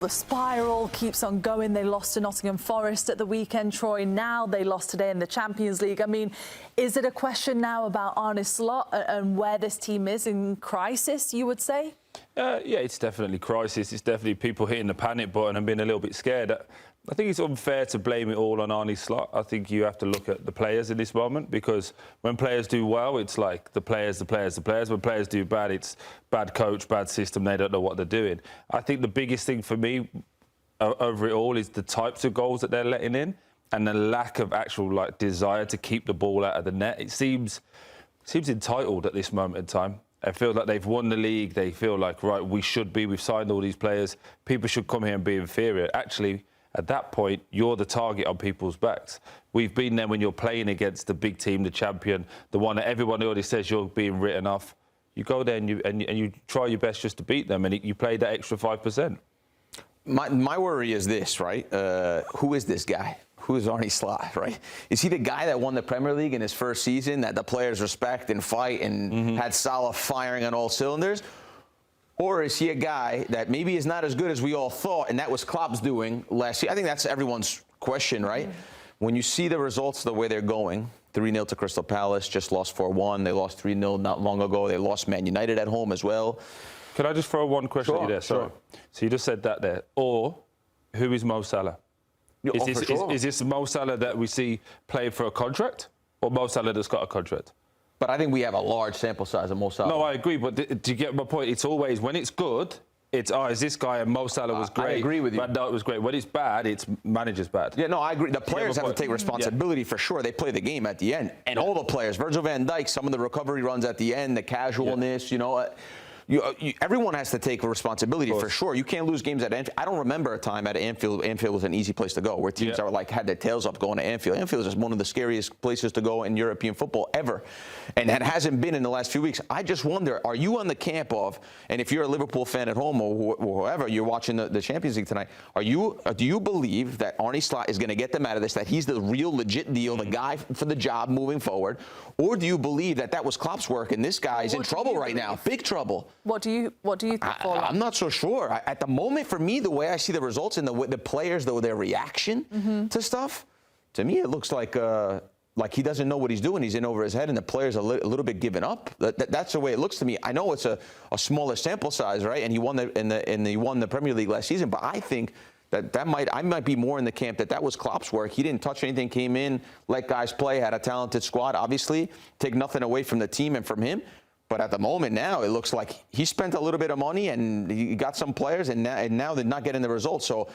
The spiral keeps on going. They lost to Nottingham Forest at the weekend, Troy. Now they lost today in the Champions League. I mean, is it a question now about Arne Slot and where this team is in crisis, you would say? Yeah, it's definitely crisis. It's definitely people hitting the panic button and being a little bit scared. I think it's unfair to blame it all on Arne Slot. I think you have to look at the players in this moment, because when players do well, it's like the players. When players do bad, it's bad coach, bad system. They don't know what they're doing. I think the biggest thing for me over it all is the types of goals that they're letting in and the lack of actual desire to keep the ball out of the net. It seems entitled at this moment in time. I feel like they've won the league. They feel like, right, we've signed all these players. People should come here and be inferior. Actually, at that point, you're the target on people's backs. We've been there when you're playing against the big team, the champion, the one that everyone already says you're being written off. You go there and you try your best just to beat them, and you play that extra 5%. My worry is this, right? Who is this guy? Who is Arne Slot, right? Is he the guy that won the Premier League in his first season, that the players respect and fight and had Salah firing on all cylinders? Or is he a guy that maybe is not as good as we all thought, and that was Klopp's doing last year? I think that's everyone's question, right? When you see the results the way they're going, 3-0 to Crystal Palace, just lost 4-1. They lost 3-0 not long ago. They lost Man United at home as well. Can I just throw one question at you there? Sorry. Sure. So you just said that there. Or, who is Mo Salah? Is this Mo Salah that we see playing for a contract, or Mo Salah that's got a contract? But I think we have a large sample size of Mo Salah. No, I agree, but do you get my point? It's always, when it's good, it's, is this guy, and Mo Salah was great. I agree with you. But no, it was great. When it's bad, it's manager's bad. Yeah, no, I agree. The players have to take responsibility for sure. They play the game at the end. And all the players, Virgil van Dijk, some of the recovery runs at the end, the casualness, you know. Everyone has to take responsibility for sure. You can't lose games at Anfield. I don't remember a time at Anfield. Anfield was an easy place to go, where teams are had their tails up going to Anfield. Anfield is just one of the scariest places to go in European football ever, and that hasn't been in the last few weeks. I just wonder, are you on the camp of, and if you're a Liverpool fan at home or whoever, you're watching the Champions League tonight, do you believe that Arne Slot is going to get them out of this, that he's the real legit deal, the guy for the job moving forward, or do you believe that was Klopp's work and this guy's in trouble right now, big trouble? What do you think? I'm not so sure. At the moment, for me, the way I see the results and the players, their reaction to stuff, to me, it looks like he doesn't know what he's doing. He's in over his head, and the players are a little bit given up. That's the way it looks to me. I know it's a smaller sample size, right? And he won he won the Premier League last season, but I think I might be more in the camp that was Klopp's work. He didn't touch anything, came in, let guys play, had a talented squad, obviously, take nothing away from the team and from him. But at the moment now, it looks like he spent a little bit of money and he got some players, and now they're not getting the results. So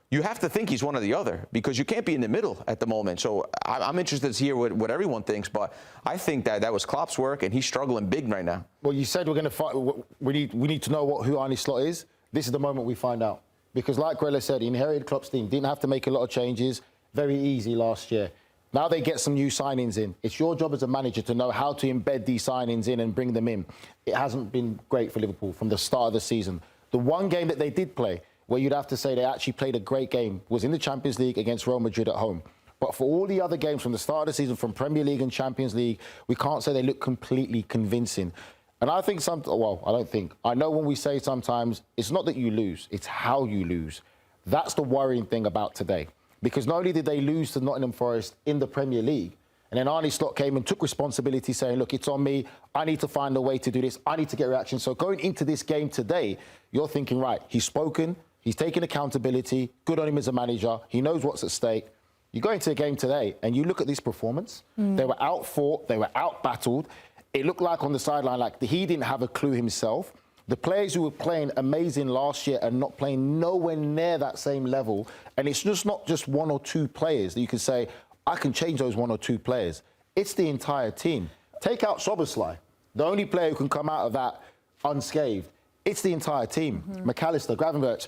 you have to think he's one or the other, because you can't be in the middle at the moment. So I'm interested to hear what everyone thinks, but I think that was Klopp's work, and he's struggling big right now. Well, you said we're going to fight. We need to know who Arne Slot is. This is the moment we find out. Because like Grella said, he inherited Klopp's team, didn't have to make a lot of changes, very easy last year. Now they get some new signings in. It's your job as a manager to know how to embed these signings in and bring them in. It hasn't been great for Liverpool from the start of the season. The one game that they did play, where you'd have to say they actually played a great game, was in the Champions League against Real Madrid at home. But for all the other games from the start of the season, from Premier League and Champions League, we can't say they look completely convincing. And I think I know when we say sometimes, it's not that you lose, it's how you lose. That's the worrying thing about today. Because not only did they lose to Nottingham Forest in the Premier League, and then Arne Slot came and took responsibility, saying, look, it's on me. I need to find a way to do this. I need to get reaction. So going into this game today, you're thinking, right, he's spoken, he's taken accountability, good on him as a manager, he knows what's at stake. You go into a game today and you look at this performance, they were out-fought, they were out-battled. It looked like on the sideline, like he didn't have a clue himself. The players who were playing amazing last year are not playing nowhere near that same level. And it's just not just one or two players that you can say, I can change those one or two players. It's the entire team. Take out Szoboszlai, the only player who can come out of that unscathed. It's the entire team. McAllister, Gravenberch,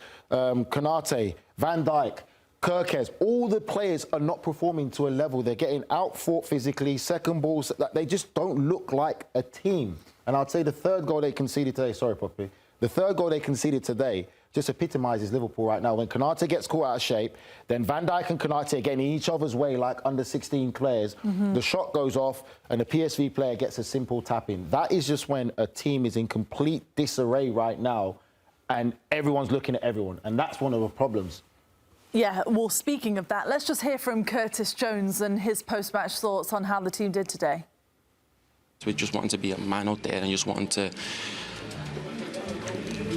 Konate, Van Dijk, Kirkes, all the players are not performing to a level. They're getting out-fought physically, second balls. They just don't look like a team. And I'd say the third goal they conceded today, sorry, Poppy, the third goal they conceded today just epitomises Liverpool right now. When Konate gets caught out of shape, then Van Dijk and Konate are getting in each other's way like under-16 players. The shot goes off and the PSV player gets a simple tap-in. That is just when a team is in complete disarray right now. and everyone's looking at everyone, and that's one of the problems. Yeah, well, speaking of that, let's just hear from Curtis Jones and his post-match thoughts on how the team did today. We just wanted to be a man out there and just wanting to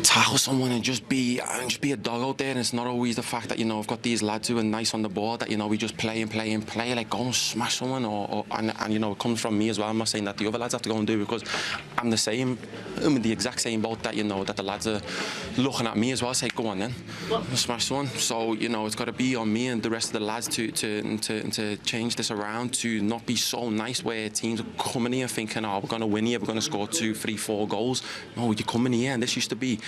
tackle someone and just be a dog out there. And it's not always the fact that, you know, I've got these lads who are nice on the ball that, you know, we just play and play and play, like go and smash someone and you know, it comes from me as well. I'm not saying that the other lads have to go and do it, because I'm the same. I'm in the exact same boat that, you know, that the lads are looking at me as well, say, go on then, smash someone. So, you know, it's got to be on me and the rest of the lads to change this around, to not be so nice where teams are coming here thinking, oh, we're going to win here, we're going to score 2, 3, 4 goals. No, you're coming here, and this used to be,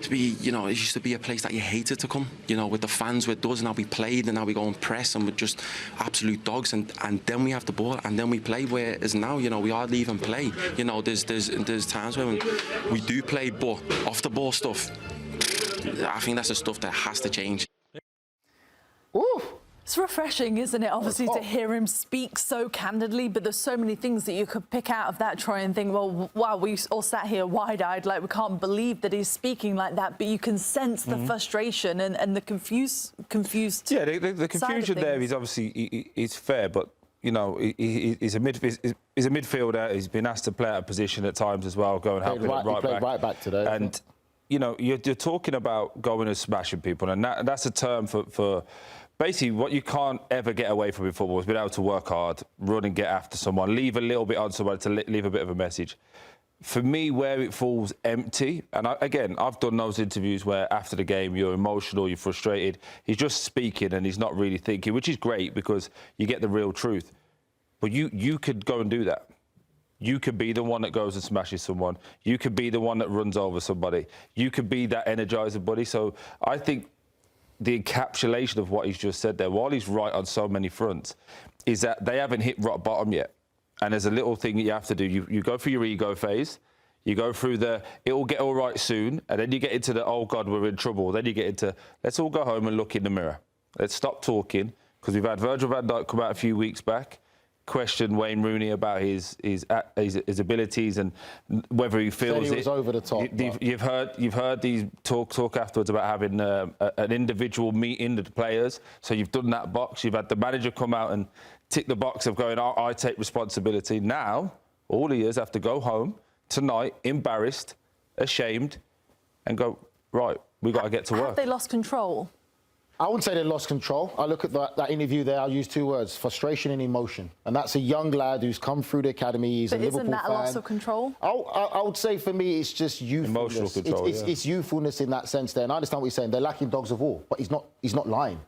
you know, it used to be a place that you hated to come, you know, with the fans, with us, and now we played, and now we go and press, and we're just absolute dogs, and then we have the ball, and then we play. Whereas now, you know, we hardly even play. You know, there's times when we do play, but off the ball stuff, I think that's the stuff that has to change. Ooh. It's refreshing, isn't it, obviously, to hear him speak so candidly, but there's so many things that you could pick out of that, Troy, and think, well, wow, we all sat here wide-eyed, like we can't believe that he's speaking like that, but you can sense the frustration and the confused Yeah, the confusion there is obviously is fair, but, you know, he's a midfielder. He's been asked to play out of position at times as well, go and help him at right back. He played right back today. And, you know, you're talking about going and smashing people, and that's a term for basically what you can't ever get away from in football is being able to work hard, run and get after someone, leave a little bit on someone to leave a bit of a message. For me, where it falls empty, and again, I've done those interviews where after the game you're emotional, you're frustrated, he's just speaking and he's not really thinking, which is great because you get the real truth. But you could go and do that. You could be the one that goes and smashes someone. You could be the one that runs over somebody. You could be that energizer buddy. So I think the encapsulation of what he's just said there, while he's right on so many fronts, is that they haven't hit rock bottom yet. And there's a little thing that you have to do. You go through your ego phase, you go through the, it'll get all right soon, and then you get into the, oh God, we're in trouble. Then you get into, let's all go home and look in the mirror. Let's stop talking, because we've had Virgil van Dijk come out a few weeks back, question Wayne Rooney about his abilities and whether he feels he was over the top. You've heard these talk afterwards about having an individual meeting with the players. So you've done that box. You've had the manager come out and tick the box of going, I take responsibility. Now all he is have to go home tonight, embarrassed, ashamed, and go, right, we got to get to work. Have they lost control? I wouldn't say they lost control. I look at that interview there, I'll use 2 words, frustration and emotion. And that's a young lad who's come through the academy, he's a Liverpool fan. But isn't that a loss of control? I would say for me it's just youthfulness. Emotional control, it's youthfulness in that sense there. And I understand what you're saying, they're lacking dogs of war, but he's not lying.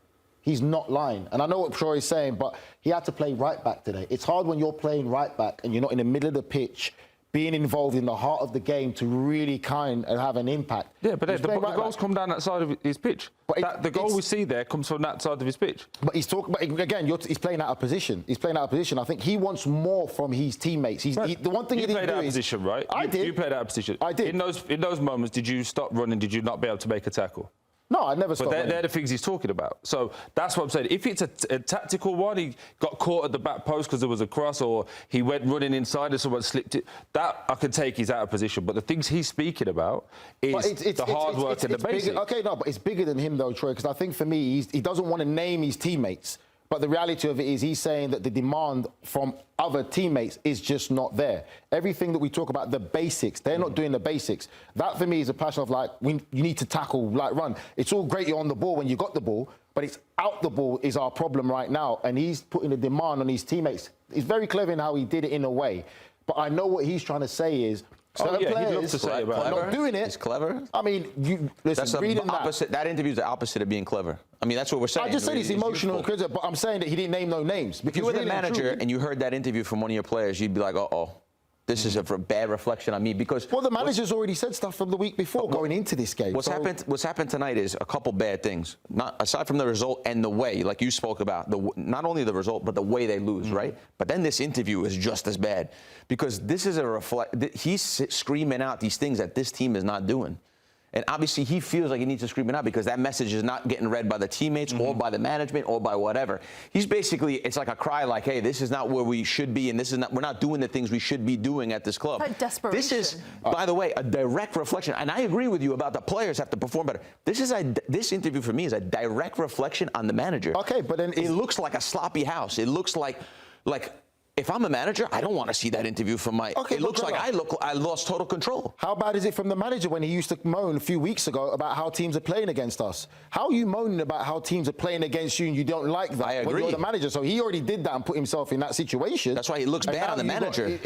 He's not lying. And I know what Troy is saying, but he had to play right back today. It's hard when you're playing right back and you're not in the middle of the pitch, being involved in the heart of the game to really kind and have an impact. Yeah, but the goals come down that side of his pitch. But the goal we see there comes from that side of his pitch. But he's talking. But again, he's playing out of position. He's playing out of position. I think he wants more from his teammates. The one thing he didn't do is... You played out of position, right? I did. You played out of position. I did. In those moments, did you stop running? Did you not be able to make a tackle? No, I never stopped. But they're the things he's talking about. So that's what I'm saying. If it's a tactical one, he got caught at the back post because there was a cross, or he went running inside and someone slipped it, that I can take he's out of position. But the things he's speaking about is the hard work and the basics. Okay, no, but it's bigger than him, though, Troy, because I think for me, he doesn't want to name his teammates. But the reality of it is he's saying that the demand from other teammates is just not there. Everything that we talk about, the basics, they're not doing the basics. That, for me, is a passion of, like, you need to tackle, like, run. It's all great you're on the ball when you got the ball, but it's out the ball is our problem right now. And he's putting a demand on his teammates. It's very clever in how he did it in a way. But I know what he's trying to say is... Certain players are not doing it. It's clever. I mean, listen, reading that interview is the opposite of being clever. I mean, that's what we're saying. I just said it's emotional and critical, but I'm saying that he didn't name no names. If you were the manager and you heard that interview from one of your players, you'd be like, uh-oh, this is a bad reflection on me, because... Well, the manager's already said stuff from the week before going into this game. What's happened tonight is a couple bad things. Not aside from the result and the way, like you spoke about, not only the result, but the way they lose, right? But then this interview is just as bad, because this is he's screaming out these things that this team is not doing. And obviously he feels like he needs to scream it out because that message is not getting read by the teammates or by the management or by whatever. He's basically, it's like a cry like, hey, this is not where we should be and this is not, we're not doing the things we should be doing at this club. Like desperation. This is, by the way, a direct reflection. And I agree with you about the players have to perform better. This interview for me is a direct reflection on the manager. Okay, but then it looks like a sloppy house. It looks like if I'm a manager, I don't want to see that interview from my. Okay, it looks like I lost total control. How bad is it from the manager when he used to moan a few weeks ago about how teams are playing against us? How are you moaning about how teams are playing against you and you don't like that? I agree. When you're the manager, so he already did that and put himself in that situation. That's why he looks bad on the manager.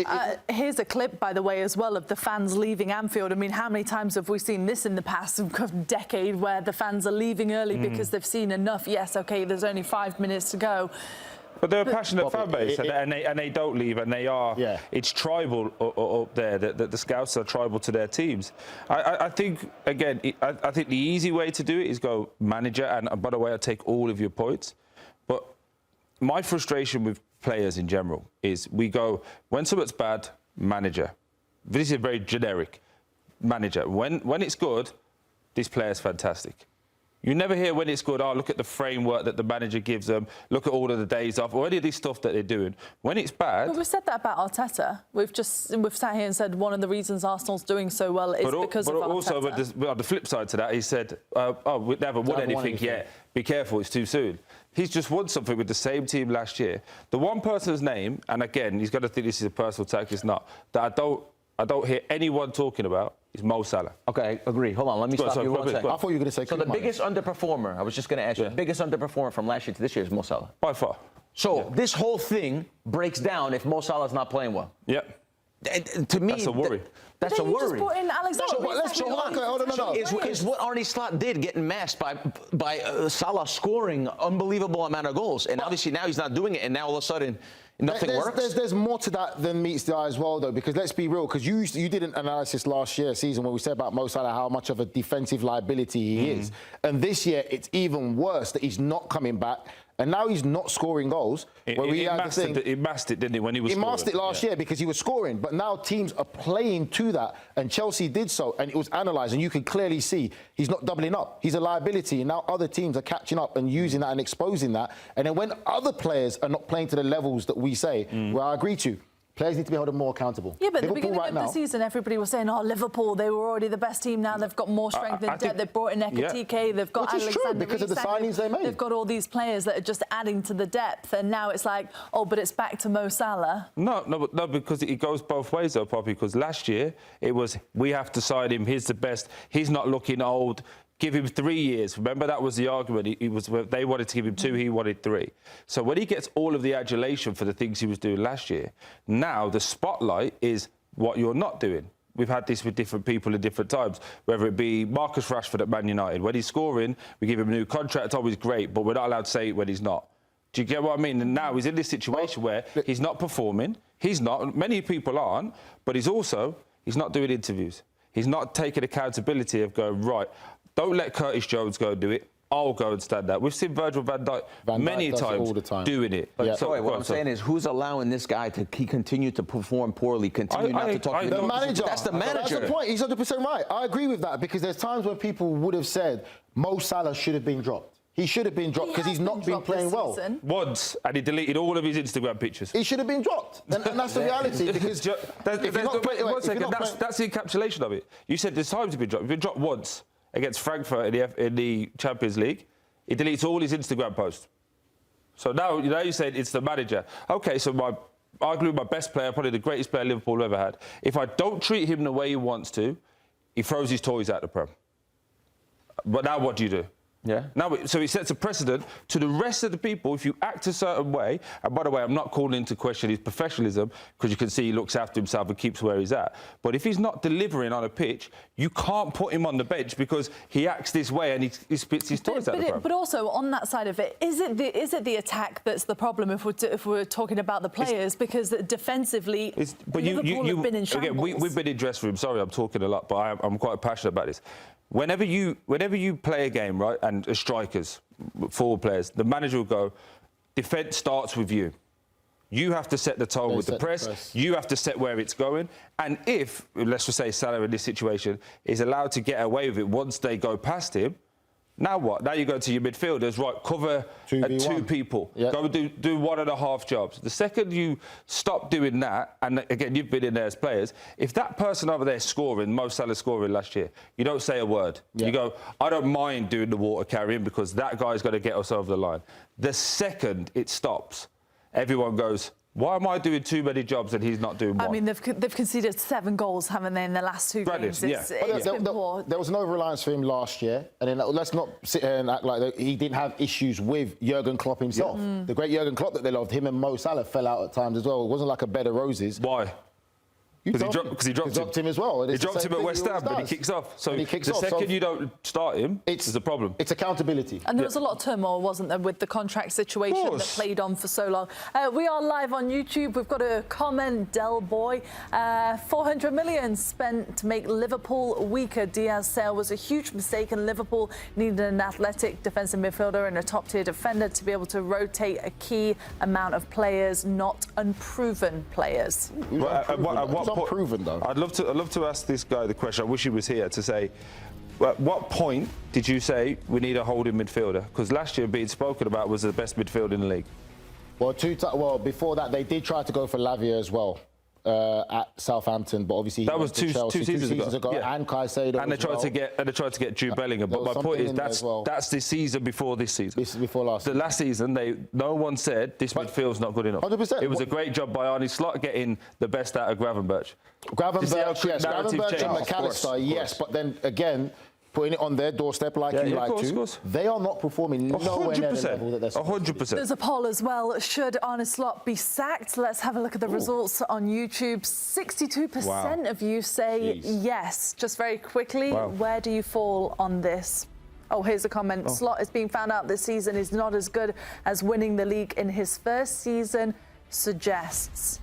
Here's a clip, by the way, as well, of the fans leaving Anfield. I mean, how many times have we seen this in the past decade where the fans are leaving early because they've seen enough? Yes, okay, there's only 5 minutes to go. But they're a passionate fan base, and they don't leave, and they are. Yeah. It's tribal up there. The Scouts are tribal to their teams. I think again, I think the easy way to do it is go manager. And by the way, I take all of your points. But my frustration with players in general is we go when something's bad, manager. This is very generic. Manager. When it's good, this player's fantastic. You never hear when it's good, oh, look at the framework that the manager gives them, look at all of the days off, or any of this stuff that they're doing. When it's bad... But we've said that about Arteta. We've sat here and said one of the reasons Arsenal's doing so well is because of Arteta. But also, on the flip side to that, he said, oh, we haven't won anything yet. Be careful, it's too soon. He's just won something with the same team last year. The one person's name, and again, he's got to think this is a personal attack, it's not, that I don't hear anyone talking about is Mo Salah. Okay, agree. Hold on, let me stop you 1 second. I thought you were going to say... So the biggest underperformer, I was just going to ask you, the biggest underperformer from last year to this year is Mo Salah. By far. So this whole thing breaks down if Mo Salah's not playing well. Yep. To me... That's a worry. That's a worry. You just put in Alexander Isak. Is what Arne Slot did getting masked by Salah scoring unbelievable amount of goals. And obviously now he's not doing it, and now all of a sudden... Nothing works? There's more to that than meets the eye as well, though, because let's be real, because you did an analysis last season where we said about Mo Salah how much of a defensive liability he is. And this year, it's even worse that he's not coming back. And now he's not scoring goals. He masked it, didn't he, when he was scoring? He masked it last year because he was scoring. But now teams are playing to that. And Chelsea did so. And it was analysed. And you can clearly see he's not doubling up. He's a liability. And now other teams are catching up and using that and exposing that. And then when other players are not playing to the levels that we say, where I agree to, players need to be held more accountable. Yeah, but at the beginning of the season, everybody was saying, oh, Liverpool, they were already the best team. Now they've got more strength in depth. They've brought in Ekitike. They've got Alexander because of the signings they made. They've got all these players that are just adding to the depth. And now it's like, oh, but it's back to Mo Salah. No, because it goes both ways, though, Poppy, because last year it was, we have to sign him, he's the best, he's not looking old. Give him 3 years. Remember, that was the argument. They wanted to give him 2, he wanted 3. So when he gets all of the adulation for the things he was doing last year, now the spotlight is what you're not doing. We've had this with different people at different times, whether it be Marcus Rashford at Man United. When he's scoring, we give him a new contract, always great, but we're not allowed to say it when he's not. Do you get what I mean? And now he's in this situation where he's not performing. He's not. Many people aren't, but he's not doing interviews. He's not taking accountability of going, right, don't let Curtis Jones go and do it. I'll go and stand up. We've seen Virgil van Dijk many times doing it. But sorry, what I'm saying is, who's allowing this guy to continue to perform poorly, continue not to talk to the manager? That's the manager. That's the point. He's 100% right. I agree with that because there's times where people would have said Mo Salah should have been dropped. He should have been dropped because he's not been playing well. Once, and he deleted all of his Instagram pictures. He should have been dropped. And that's the reality. Because that's the encapsulation of it. You said there's times he's been dropped. He's been dropped once against Frankfurt in the Champions League. He deletes all his Instagram posts. So now you said it's the manager. OK, so arguably my best player, probably the greatest player Liverpool ever had. If I don't treat him the way he wants to, he throws his toys out the Prem. But now what do you do? Yeah. Now, so it sets a precedent to the rest of the people. If you act a certain way, and by the way, I'm not calling into question his professionalism because you can see he looks after himself and keeps where he's at. But if he's not delivering on a pitch, you can't put him on the bench because he acts this way and he spits his toys out the Prem. But also on that side of it, is it the attack that's the problem if we're talking about the players? Because defensively, Liverpool have been in shambles. Again, we've been in dress room. Sorry, I'm talking a lot, but I'm quite passionate about this. Whenever you play a game, right, and as strikers, forward players, the manager will go, defence starts with you. You have to set the tone with the press. You have to set where it's going. And if, let's just say Salah in this situation, is allowed to get away with it once they go past him, now what? Now you go to your midfielders, right, cover two people. Yep. Go do 1.5 jobs. The second you stop doing that, and again, you've been in there as players, if that person over there scoring, Mo Salah scoring last year, you don't say a word. Yep. You go, I don't mind doing the water carrying because that guy's got to get us over the line. The second it stops, everyone goes, why am I doing too many jobs and he's not doing one? I mean, they've conceded 7 goals, haven't they, in the last 2 games? There was an over-reliance for him last year, and then let's not sit here and act like he didn't have issues with Jurgen Klopp himself. Yeah. The great Jurgen Klopp that they loved, him and Mo Salah fell out at times as well. It wasn't like a bed of roses. Why? Because he dropped him as well. He dropped him at West Ham, but he kicks off. So the second you don't start him, it's a problem. It's accountability. And there was a lot of turmoil, wasn't there, with the contract situation that played on for so long. We are live on YouTube. We've got a comment, Del Boy. 400 million spent to make Liverpool weaker. Diaz's sale was a huge mistake, and Liverpool needed an athletic defensive midfielder and a top-tier defender to be able to rotate a key amount of players, not unproven players. Proven though. I'd love to ask this guy the question. I wish he was here to say, at what point did you say we need a holding midfielder? Because last year being spoken about was the best midfielder in the league. Well, before that they did try to go for Lavia as well at Southampton, but obviously that was two seasons ago. Yeah. And Caicedo. And they tried to get Jude Bellingham. But my point is that's the season before this season. This is before last. The last season, no one said this midfield's not good enough. 100%. It was a great job by Arne Slot getting the best out of Gravenberch. Gravenberch and McAllister, yes, but then again, putting it on their doorstep like you like to. They are not performing nowhere near the level that they're supposed to be. 100%. There's a poll as well. Should Arne Slot be sacked? Let's have a look at the results on YouTube. 62% of you say yes. Just very quickly, where do you fall on this? Oh, here's a comment. Slot is being found out this season is not as good as winning the league in his first season suggests.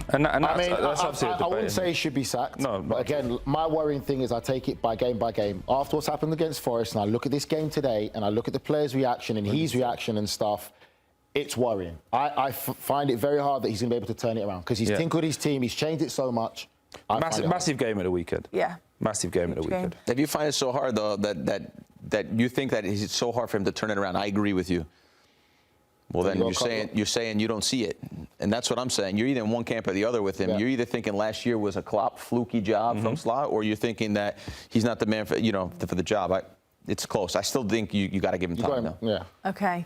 And I wouldn't say he should be sacked. No, but again, my worrying thing is I take it by game by game. After what's happened against Forest, and I look at this game today, and I look at the players' reaction and his reaction and stuff, it's worrying. I find it very hard that he's going to be able to turn it around because he's tinkered his team, he's changed it so much. Massive game at the weekend. Yeah. Massive game at the weekend. If you find it so hard, though, that you think that it's so hard for him to turn it around, I agree with you. Well, then you're saying you don't see it. And that's what I'm saying. You're either in one camp or the other with him. Yeah. You're either thinking last year was a Klopp fluky job from Slot, or you're thinking that he's not the man for the job. It's close. I still think you got to give him time, though. Yeah. Okay.